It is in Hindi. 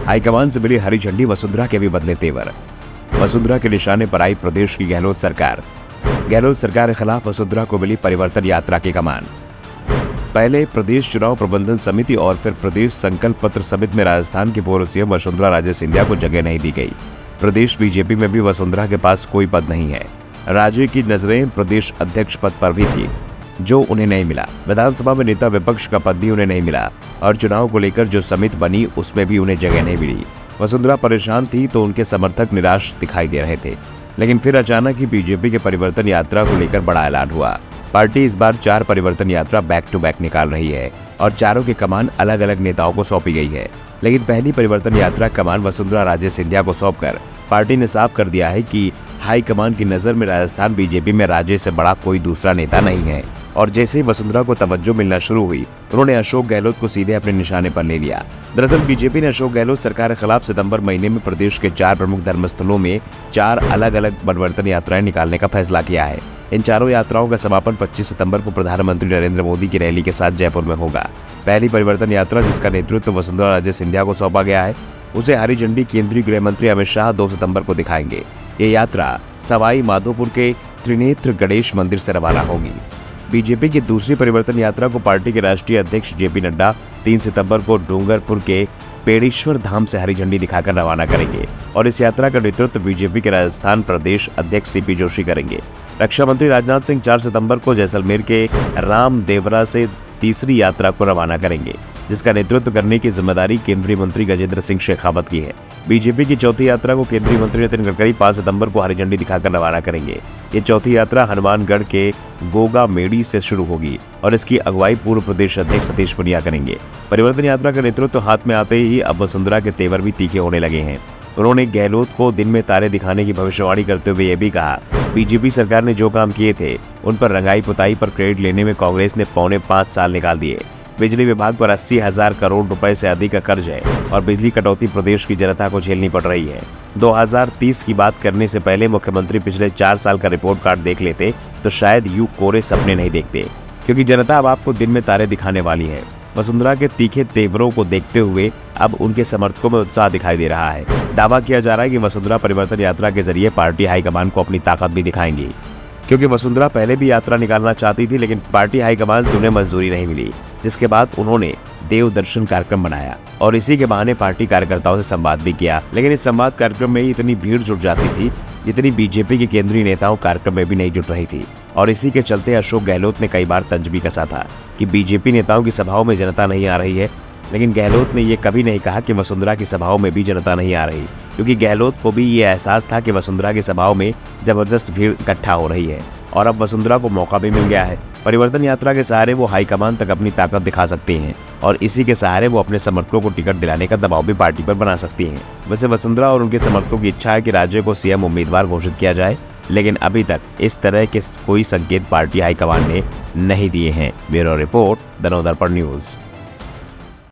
हाईकमान से मिली हरी झंडी, वसुंधरा के भी बदले तेवर। वसुंधरा के निशाने पर आई प्रदेश की गहलोत सरकार। गहलोत सरकार के खिलाफ वसुंधरा को मिली परिवर्तन यात्रा की कमान। पहले प्रदेश चुनाव प्रबंधन समिति और फिर प्रदेश संकल्प पत्र समिति में राजस्थान की पूर्व सीएम वसुंधरा राजे सिंधिया को जगह नहीं दी गई। प्रदेश बीजेपी में भी वसुंधरा के पास कोई पद नहीं है। राजे की नजरें प्रदेश अध्यक्ष पद पर भी थी, जो उन्हें नहीं मिला। विधानसभा में नेता विपक्ष का पद भी उन्हें नहीं मिला और चुनाव को लेकर जो समिति बनी उसमें भी उन्हें जगह नहीं मिली। वसुंधरा परेशान थी तो उनके समर्थक निराश दिखाई दे रहे थे, लेकिन फिर अचानक ही बीजेपी के परिवर्तन यात्रा को लेकर बड़ा ऐलान हुआ। पार्टी इस बार 4 परिवर्तन यात्रा बैक टू बैक निकाल रही है और चारों की कमान अलग अलग नेताओं को सौंपी गई है। लेकिन पहली परिवर्तन यात्रा कमान वसुंधरा राजे सिंधिया को सौंपकर पार्टी ने साफ कर दिया है कि हाईकमान की नजर में राजस्थान बीजेपी में राजे से बड़ा कोई दूसरा नेता नहीं है। और जैसे ही वसुंधरा को तवज्जो मिलना शुरू हुई, उन्होंने अशोक गहलोत को सीधे अपने निशाने पर ले लिया। दरअसल बीजेपी ने अशोक गहलोत सरकार के खिलाफ सितंबर महीने में प्रदेश के 4 प्रमुख धर्मस्थलों में 4 अलग अलग परिवर्तन यात्राएं निकालने का फैसला किया है। इन चारों यात्राओं का समापन 25 सितंबर को प्रधानमंत्री नरेंद्र मोदी की रैली के साथ जयपुर में होगा। पहली परिवर्तन यात्रा, जिसका नेतृत्व वसुंधरा राजे सिंधिया को सौंपा गया है, उसे हरी झंडी केंद्रीय गृह मंत्री अमित शाह 2 सितंबर को दिखाएंगे। ये यात्रा सवाई माधोपुर के त्रिनेत्र गणेश मंदिर से रवाना होगी। बीजेपी की दूसरी परिवर्तन यात्रा को पार्टी के राष्ट्रीय अध्यक्ष जेपी नड्डा 3 सितंबर को डूंगरपुर के पेड़ेश्वर धाम से हरी झंडी दिखाकर रवाना करेंगे और इस यात्रा का नेतृत्व बीजेपी के राजस्थान प्रदेश अध्यक्ष सीपी जोशी करेंगे। रक्षा मंत्री राजनाथ सिंह 4 सितंबर को जैसलमेर के रामदेवरा से तीसरी यात्रा को रवाना करेंगे, जिसका नेतृत्व करने की जिम्मेदारी केंद्रीय मंत्री गजेंद्र सिंह शेखावत की है। बीजेपी की चौथी यात्रा को केंद्रीय मंत्री नितिन गडकरी 5 सितंबर को हरी झंडी दिखाकर रवाना करेंगे। ये चौथी यात्रा हनुमानगढ़ के गोगा मेड़ी से शुरू होगी और इसकी अगुवाई पूर्व प्रदेश अध्यक्ष सतीश पुनिया करेंगे। परिवर्तन यात्रा का नेतृत्व हाथ में आते ही अब वसुंधरा के तेवर भी तीखे होने लगे हैं। उन्होंने गहलोत को दिन में तारे दिखाने की भविष्यवाणी करते हुए ये भी कहा, बीजेपी सरकार ने जो काम किए थे उन पर रंगाई पुताई पर क्रेडिट लेने में कांग्रेस ने 4.25 साल निकाल दिए। बिजली विभाग पर 80,000 करोड़ रुपए से अधिक का कर्ज है और बिजली कटौती प्रदेश की जनता को झेलनी पड़ रही है। 2030 की बात करने से पहले मुख्यमंत्री पिछले 4 साल का रिपोर्ट कार्ड देख लेते तो शायद यूं कोरे सपने नहीं देखते, क्योंकि जनता अब आपको दिन में तारे दिखाने वाली है। वसुंधरा के तीखे तेवरों को देखते हुए अब उनके समर्थकों में उत्साह दिखाई दे रहा है। दावा किया जा रहा है कि वसुंधरा परिवर्तन यात्रा के जरिए पार्टी हाईकमान को अपनी ताकत भी दिखाएंगी, क्योंकि वसुंधरा पहले भी यात्रा निकालना चाहती थी, लेकिन पार्टी हाईकमान से उन्हें मंजूरी नहीं मिली, जिसके बाद उन्होंने देव दर्शन कार्यक्रम बनाया और इसी के बहाने पार्टी कार्यकर्ताओं से संवाद भी किया। लेकिन इस संवाद कार्यक्रम में इतनी भीड़ जुट जाती थी जितनी बीजेपी के केंद्रीय नेताओं कार्यक्रम में भी नहीं जुट रही थी। और इसी के चलते अशोक गहलोत ने कई बार तंज भी कसा था कि बीजेपी नेताओं की सभाओं में जनता नहीं आ रही है, लेकिन गहलोत ने यह कभी नहीं कहा कि वसुंधरा की सभाओं में भी जनता नहीं आ रही, क्योंकि गहलोत को भी ये एहसास था कि वसुंधरा की सभाओं में जबरदस्त भीड़ इकट्ठा हो रही है और अब वसुंधरा को मौका भी मिल गया है। परिवर्तन यात्रा के सहारे वो हाईकमान तक अपनी ताकत दिखा सकते हैं और इसी के सहारे वो अपने समर्थकों को टिकट दिलाने का दबाव भी पार्टी पर बना सकती हैं। वैसे वसुंधरा और उनके समर्थकों की इच्छा है कि राज्य को सीएम उम्मीदवार घोषित किया जाए, लेकिन अभी तक इस तरह के कोई संकेत पार्टी हाईकमान ने नहीं दिए हैं। Bureau report, the Navdarpan news.